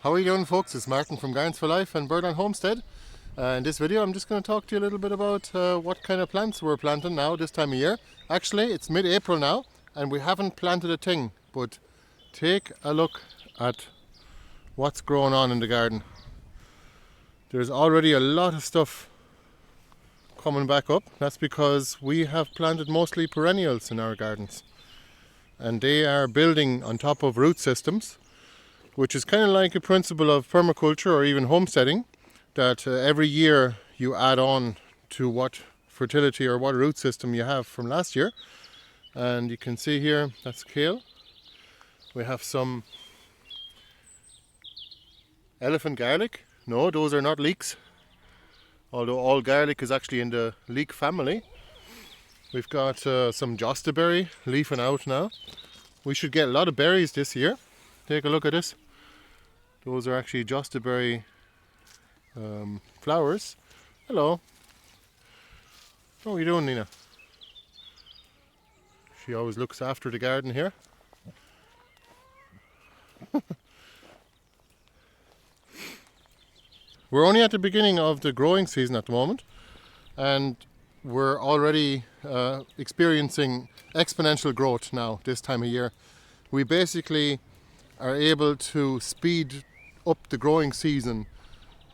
How are you doing, folks? It's Martin from Gardens for Life and Bird on Homestead. In this video I'm just going to talk to you a little bit about what kind of plants we're planting now this time of year. Actually, it's mid-April now and we haven't planted a thing, but take a look at what's growing on in the garden. There's already a lot of stuff coming back up. That's because we have planted mostly perennials in our gardens, and they are building on top of root systems, which is kind of like a principle of permaculture or even homesteading, that every year you add on to what fertility or what root system you have from last year. And you can see here, that's kale. We have some elephant garlic. No, those are not leeks, although all garlic is actually in the leek family. We've got some jostaberry leafing out now. We should get a lot of berries this year. Take a look at this. Those are actually jostaberry flowers. Hello. How are you doing, Nina? She always looks after the garden here. We're only at the beginning of the growing season at the moment, and we're already experiencing exponential growth now this time of year. We basically are able to speed up the growing season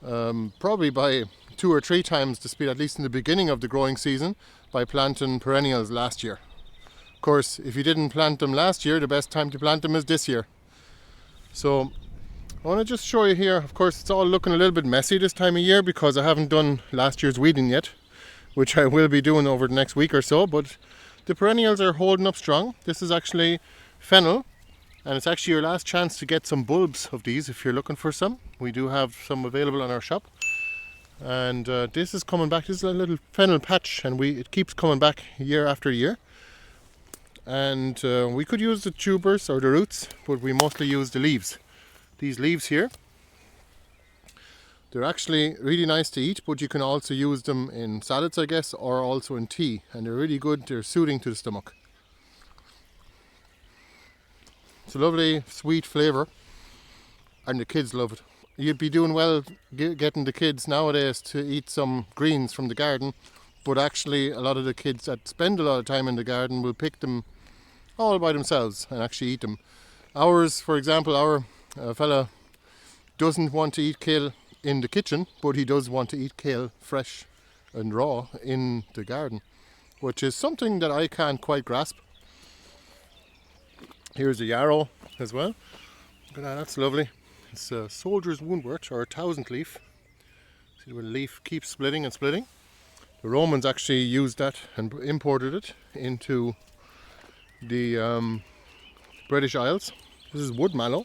probably by 2 or 3 times the speed, at least in the beginning of the growing season, by planting perennials last year. Of course, if you didn't plant them last year, the best time to plant them is this year. So I want to just show you here. Of course, it's all looking a little bit messy this time of year because I haven't done last year's weeding yet, which I will be doing over the next week or so, but the perennials are holding up strong. This is actually fennel, and it's actually your last chance to get some bulbs of these if you're looking for some. We do have some available on our shop. And this is coming back. This is a little fennel patch, and it keeps coming back year after year. And we could use the tubers or the roots, but we mostly use the leaves. These leaves here, they're actually really nice to eat, but you can also use them in salads, I guess, or also in tea. And they're really good. They're soothing to the stomach. It's a lovely sweet flavour, and the kids love it. You'd be doing well getting the kids nowadays to eat some greens from the garden, but actually a lot of the kids that spend a lot of time in the garden will pick them all by themselves and actually eat them. Ours, for example, our fella doesn't want to eat kale in the kitchen, but he does want to eat kale fresh and raw in the garden, which is something that I can't quite grasp. Here's a yarrow as well. Look at that, that's lovely. It's a soldier's woundwort, or a thousand leaf. See where the leaf keeps splitting and splitting. The Romans actually used that and imported it into the British Isles. This is wood mallow,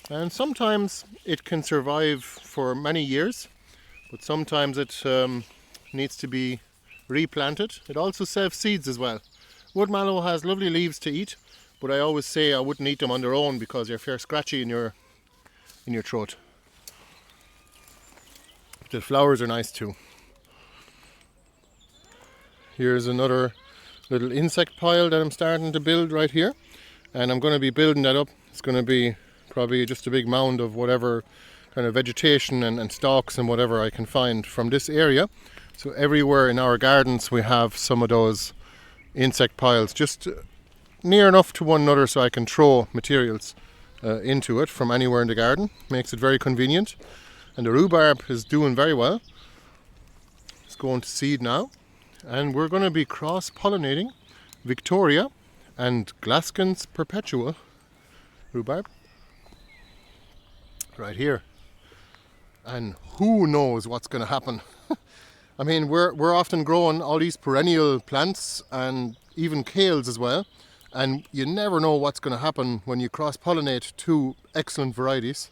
and sometimes it can survive for many years, but sometimes it needs to be replanted. It also serves seeds as well. Wood mallow has lovely leaves to eat, but I always say I wouldn't eat them on their own because they're fair scratchy in your throat. The flowers are nice too. Here's another little insect pile that I'm starting to build right here, and I'm going to be building that up. It's going to be probably just a big mound of whatever kind of vegetation and stalks and whatever I can find from this area. So everywhere in our gardens we have some of those insect piles, just near enough to one another so I can throw materials into it from anywhere in the garden. Makes it very convenient. And the rhubarb is doing very well. It's going to seed now, and we're going to be cross-pollinating Victoria and Glaskin's Perpetua rhubarb right here. And who knows what's going to happen. I mean, we're often growing all these perennial plants and even kales as well, and you never know what's going to happen when you cross-pollinate 2 excellent varieties.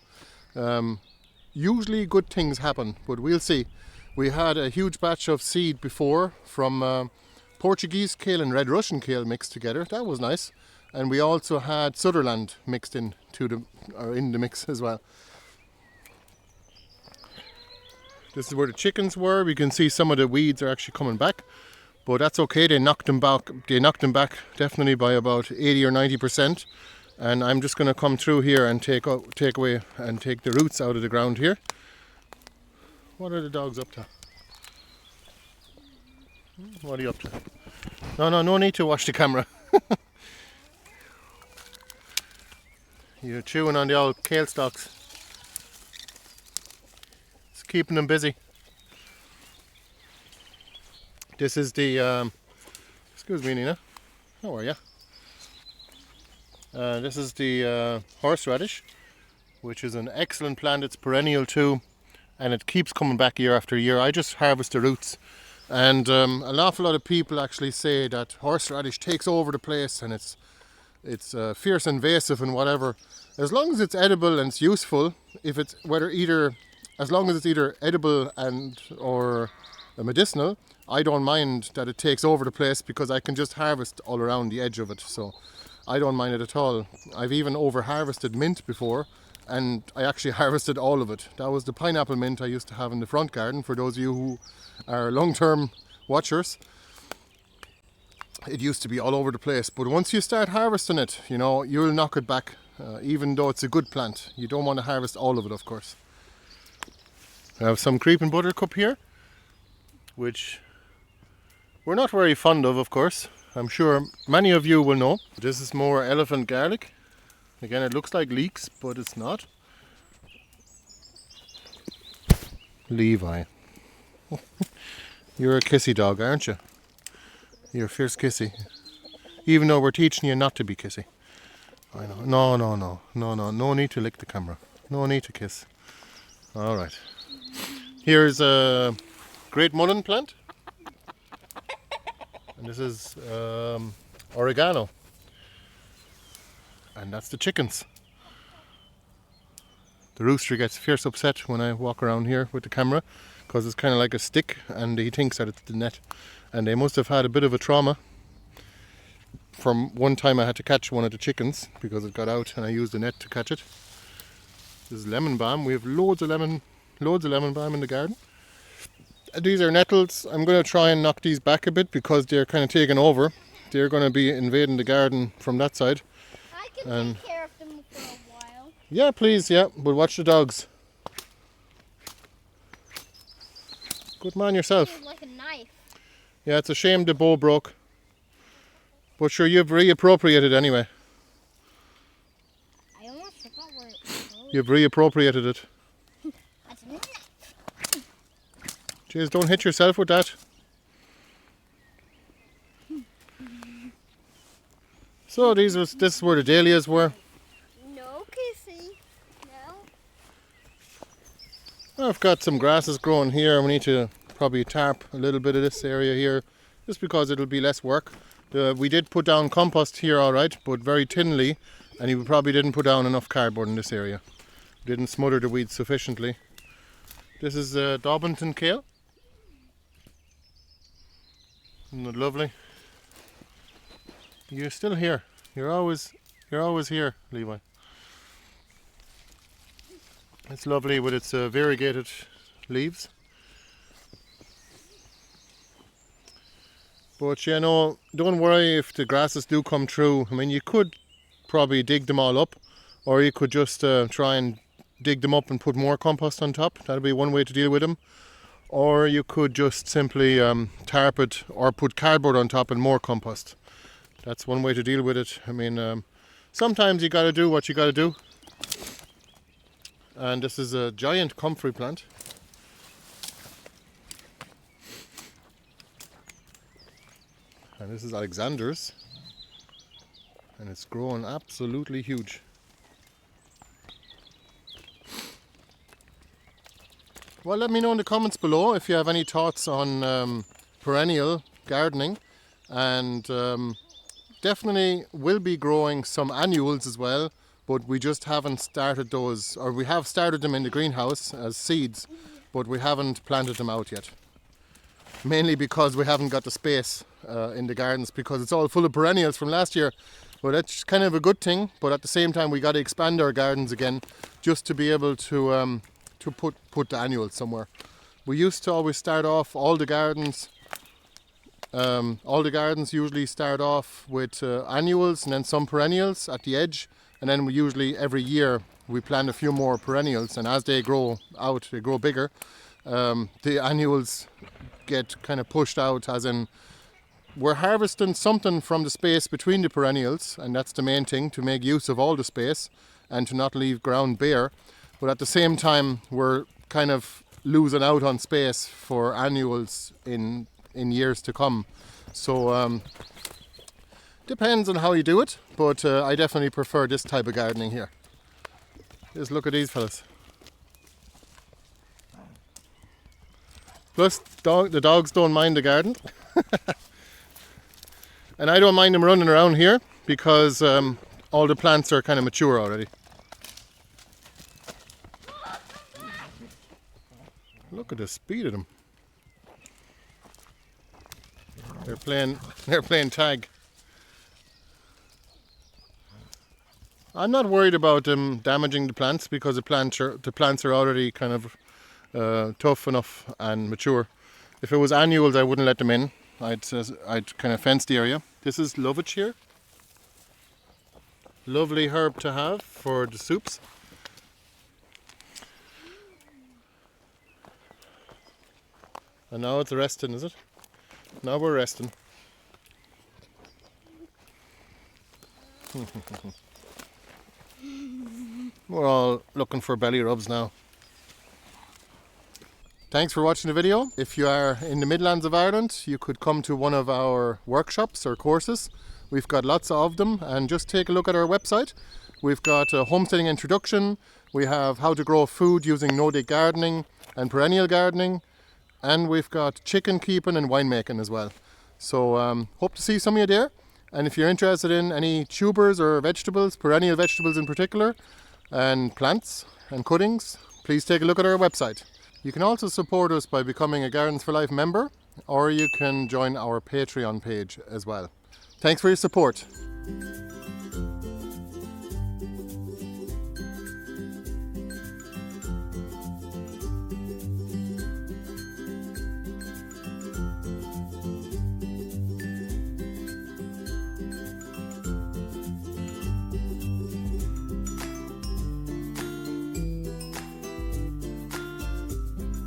Usually good things happen, but we'll see. We had a huge batch of seed before from Portuguese kale and Red Russian kale mixed together. That was nice. And we also had Sutherland mixed in the mix as well. This is where the chickens were. We can see some of the weeds are actually coming back, but that's okay. They knocked them back definitely by about 80 or 90%. And I'm just going to come through here and take away and take the roots out of the ground here. What are the dogs up to? What are you up to? No need to wash the camera. You're chewing on the old kale stalks. It's keeping them busy. This is the, excuse me Nina, how are you? This is the horseradish, which is an excellent plant. It's perennial too, and it keeps coming back year after year. I just harvest the roots, and an awful lot of people actually say that horseradish takes over the place and it's fierce invasive and whatever. As long as it's edible and it's useful, as long as it's either edible or medicinal, I don't mind that it takes over the place, because I can just harvest all around the edge of it. So I don't mind it at all. I've even over harvested mint before, and I actually harvested all of it. That was the pineapple mint I used to have in the front garden, for those of you who are long-term watchers. It used to be all over the place, but once you start harvesting it, you know, you'll knock it back, even though it's a good plant. You don't want to harvest all of it, of course. I have some creeping buttercup here, which we're not very fond of course. I'm sure many of you will know. This is more elephant garlic. Again, it looks like leeks, but it's not. Levi. You're a kissy dog, aren't you? You're a fierce kissy. Even though we're teaching you not to be kissy. I know. No need to lick the camera. No need to kiss. Alright. Here's a great mullein plant. And this is oregano. And that's the chickens. The rooster gets fierce upset when I walk around here with the camera, because it's kind of like a stick and he thinks that it's the net. And they must have had a bit of a trauma from one time I had to catch one of the chickens because it got out and I used the net to catch it. This is lemon balm. We have loads of lemon balm in the garden. These are nettles. I'm going to try and knock these back a bit because they're kind of taking over. They're going to be invading the garden from that side. I can take care of them for a while. Yeah, please, yeah. But watch the dogs. Good man yourself. It's like a knife. Yeah, it's a shame the bow broke. But sure, you've reappropriated anyway. I almost forgot where it was. You've reappropriated it. That's a knife. Jeez, don't hit yourself with that. So this is where the dahlias were. No kissing. No. I've got some grasses growing here. We need to probably tarp a little bit of this area here, just because it'll be less work. We did put down compost here, all right, but very thinly, and we probably didn't put down enough cardboard in this area. Didn't smother the weeds sufficiently. This is Dobbington kale. Isn't it lovely? You're still here. You're always here, Levi. It's lovely with its variegated leaves. But you know, don't worry if the grasses do come through. I mean, you could probably dig them all up, or you could just try and dig them up and put more compost on top. That'd be one way to deal with them. Or you could just simply tarp it or put cardboard on top and more compost. That's one way to deal with it. I mean, sometimes you got to do what you got to do. And this is a giant comfrey plant. And this is Alexander's. And it's growing absolutely huge. Well, let me know in the comments below if you have any thoughts on perennial gardening, and definitely will be growing some annuals as well, but we just haven't started those, or we have started them in the greenhouse as seeds, but we haven't planted them out yet. Mainly because we haven't got the space in the gardens, because it's all full of perennials from last year. Well, that's kind of a good thing, but at the same time we got to expand our gardens again just to be able to put the annuals somewhere. We used to always start off all the gardens usually start off with annuals and then some perennials at the edge, and then we usually every year we plant a few more perennials, and as they grow out, they grow bigger, the annuals get kind of pushed out, as in we're harvesting something from the space between the perennials, and that's the main thing, to make use of all the space and to not leave ground bare. But at the same time, we're kind of losing out on space for annuals in years to come. So depends on how you do it, but I definitely prefer this type of gardening here. Just look at these fellas. Plus, the dogs don't mind the garden. And I don't mind them running around here because all the plants are kind of mature already. Look at the speed of them. They're playing tag. I'm not worried about them damaging the plants because the plants are already kind of tough enough and mature. If it was annuals, I wouldn't let them in. I'd kind of fence the area. This is lovage here. Lovely herb to have for the soups. And now it's resting, is it? Now we're resting. We're all looking for belly rubs now. Thanks for watching the video. If you are in the Midlands of Ireland, you could come to one of our workshops or courses. We've got lots of them, and just take a look at our website. We've got a homesteading introduction, we have how to grow food using no-dig gardening and perennial gardening, and we've got chicken keeping and winemaking as well. So hope to see some of you there. And if you're interested in any tubers or vegetables, perennial vegetables in particular, and plants and cuttings, please take a look at our website. You can also support us by becoming a Gardens for Life member, or you can join our Patreon page as well. Thanks for your support.